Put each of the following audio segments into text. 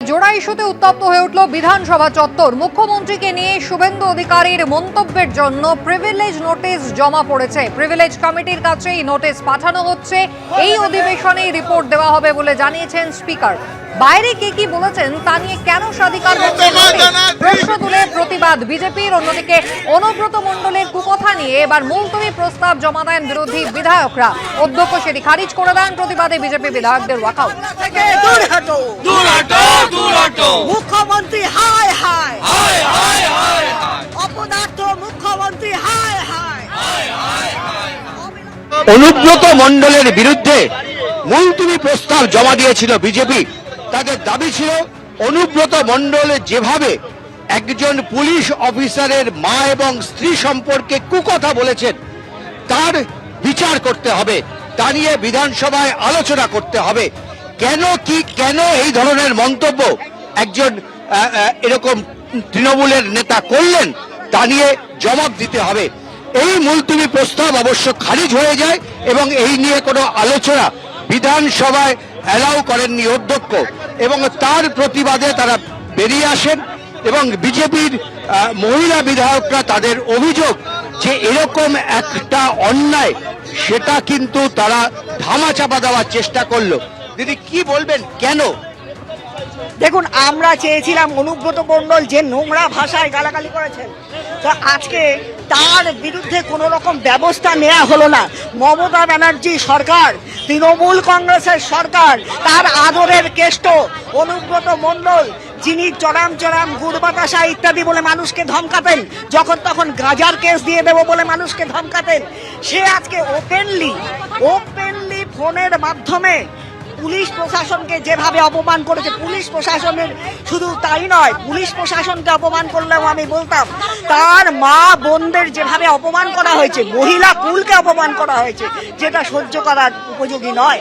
জোড়া ইস্যুতে উত্তপ্ত হয়ে উঠল বিধানসভা চত্বর। মুখ্যমন্ত্রীকে নিয়ে শুভেন্দু অধিকারীর মন্তব্যের জন্য প্রিভিলেজ নোটিশ জমা পড়েছে। প্রিভিলেজ কমিটির কাছে এই নোটিশ পাঠানো হচ্ছে। এই অধিবেশনেই রিপোর্ট দেওয়া হবে বলে জানিয়েছেন স্পিকার। বাইরে কে কি বলেছেন তা নিয়ে কেন স্বাধিকার প্রশ্ন তুলে প্রতিবাদ বিজেপির। অন্যদিকে অনুব্রত মণ্ডলের কুকথা নিয়ে এবার মুলতবি প্রস্তাব জমা দেন বিরোধী বিধায়করা। অধ্যক্ষ সেটি খারিজ করে দেন। প্রতিবাদে বিজেপি বিধায়কদের ওয়াকআউট। মুখ্যমন্ত্রী হায় হায় অপদার্থ মুখ্যমন্ত্রী হায় হায়। অনুব্রত মণ্ডলের বিরুদ্ধে মুলতবি প্রস্তাব জমা দিয়েছিল বিজেপি। তাদের দাবি ছিল অনুব্রত মণ্ডল যেভাবে একজন পুলিশ অফিসারের মা এবং স্ত্রী সম্পর্কে কুকথা বলেছেন তার বিচার করতে হবে, তা নিয়ে বিধানসভায় আলোচনা করতে হবে। কেন এই ধরনের মন্তব্য একজন এরকম তৃণমূলের নেতা করলেন তা নিয়ে জবাব দিতে হবে। এই মুলতবি প্রস্তাব অবশ্য খারিজ হয়ে যায় এবং এই নিয়ে কোনো আলোচনা বিধানসভায় অ্যালাউ করেননি অধ্যক্ষ, এবং তার প্রতিবাদে তারা বেরিয়ে আসেন। এবং বিজেপির মহিলা বিধায়করা তাদের অভিযোগ যে এরকম একটা অন্যায় সেটা কিন্তু তারা ধামাচাপা দেওয়ার চেষ্টা করলো। দিদি কি বলবেন কেন? দেখুন, আমরা চেয়েছিলাম অনুব্রত মণ্ডল যে নোংরা ভাষায় গালাগালি করেছেন, তো আজকে তার বিরুদ্ধে কোনো রকম ব্যবস্থা নেওয়া হলো না। মমতা ব্যানার্জি সরকার, তৃণমূল কংগ্রেসের সরকার, তার আদরের কেষ্ট অনুব্রত মণ্ডল, যিনি চরাম গুড় বাতাসা ইত্যাদি বলে মানুষকে ধমকাতেন, যখন তখন গাঁজার কেস দিয়ে দেবো বলে মানুষকে ধমকাতেন, সে আজকে ওপেনলি ফোনের মাধ্যমে পুলিশ প্রশাসনকে যেভাবে অপমান করেছে, পুলিশ প্রশাসনের শুধু তাই নয়, পুলিশ প্রশাসনকে অপমান করলেও আমি বলতাম তার মা বোনদের যেভাবে অপমান করা হয়েছে, মহিলা কুলকে অপমান করা হয়েছে, যেটা সহ্য করার উপযোগী নয়।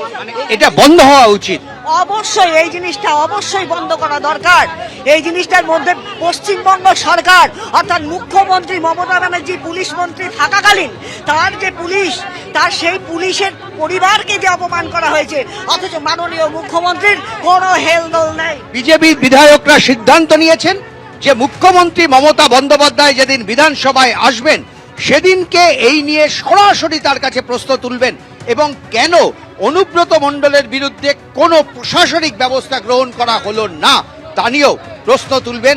এটা বন্ধ হওয়া উচিত। অবশ্যই এই জিনিসটা অবশ্যই বন্ধ করা দরকার। এই জিনিসটার মধ্যে পশ্চিমবঙ্গ সরকার অর্থাৎ মুখ্যমন্ত্রী মমতা ব্যানার্জি পুলিশ মন্ত্রী থাকাকালীন তার যে পুলিশ, তার সেই পুলিশের পরিবারকে যে অপমান করা হয়েছে, অথচ মাননীয় মুখ্যমন্ত্রীর কোনো হেলদোল নেই। বিজেপির বিধায়করা সিদ্ধান্ত নিয়েছেন যে মুখ্যমন্ত্রী মমতা বন্দ্যোপাধ্যায় যেদিন বিধানসভায় আসবেন সেদিনকে এই নিয়ে সরাসরি তার কাছে প্রশ্ন তুলবেন, এবং কেন অনুব্রত মণ্ডলের বিরুদ্ধে কোনো প্রশাসনিক ব্যবস্থা গ্রহণ করা হলো না তা নিয়েও প্রশ্ন তুলবেন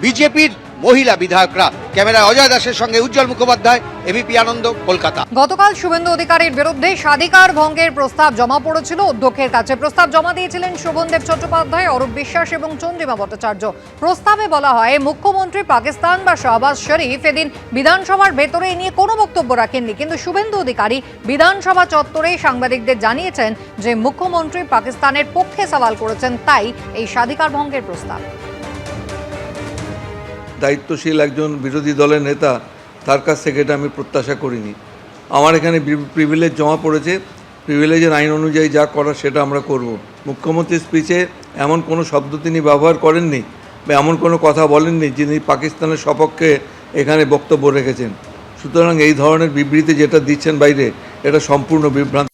বিজেপির মহিলা বিধায়করা। ক্যামেরায় অজয় দাসের সঙ্গে উজ্জ্বল মুখোপাধ্যায়, এবিপি আনন্দ, কলকাতা। গতকাল শুভেন্দু অধিকারীর বিরুদ্ধে স্বাধিকার ভঙ্গের প্রস্তাব জমা পড়েছিল অধ্যক্ষের কাছে। প্রস্তাব জমা দিয়েছিলেন শোভনদেব চট্টোপাধ্যায়, অরূপ বিশ্বাস এবং চন্দ্রিমা ভট্টাচার্য। প্রস্তাবে বলা হয় মুখ্যমন্ত্রী পাকিস্তান বা শাহবাজ শরীফ এদিন বিধানসভার ভেতরে এ নিয়ে কোনো বক্তব্য রাখেননি, কিন্তু শুভেন্দু অধিকারী বিধানসভা চত্বরে সাংবাদিকদের জানিয়েছেন যে মুখ্যমন্ত্রী পাকিস্তানের পক্ষে সওয়াল করেছেন, তাই এই স্বাধিকার ভঙ্গের প্রস্তাব। দায়িত্বশীল একজন বিরোধী দলের নেতা, তার কাছ থেকে এটা আমি প্রত্যাশা করিনি। আমার এখানে প্রিভিলেজ জমা পড়েছে, প্রিভিলেজের আইন অনুযায়ী যা করার সেটা আমরা করব। মুখ্যমন্ত্রীর স্পিচে এমন কোনো শব্দ তিনি ব্যবহার করেননি বা এমন কোনো কথা বলেননি যিনি পাকিস্তানের সপক্ষে এখানে বক্তব্য রেখেছেন। সুতরাং এই ধরনের বিবৃতি যেটা দিচ্ছেন বাইরে, এটা সম্পূর্ণ বিভ্রান্ত।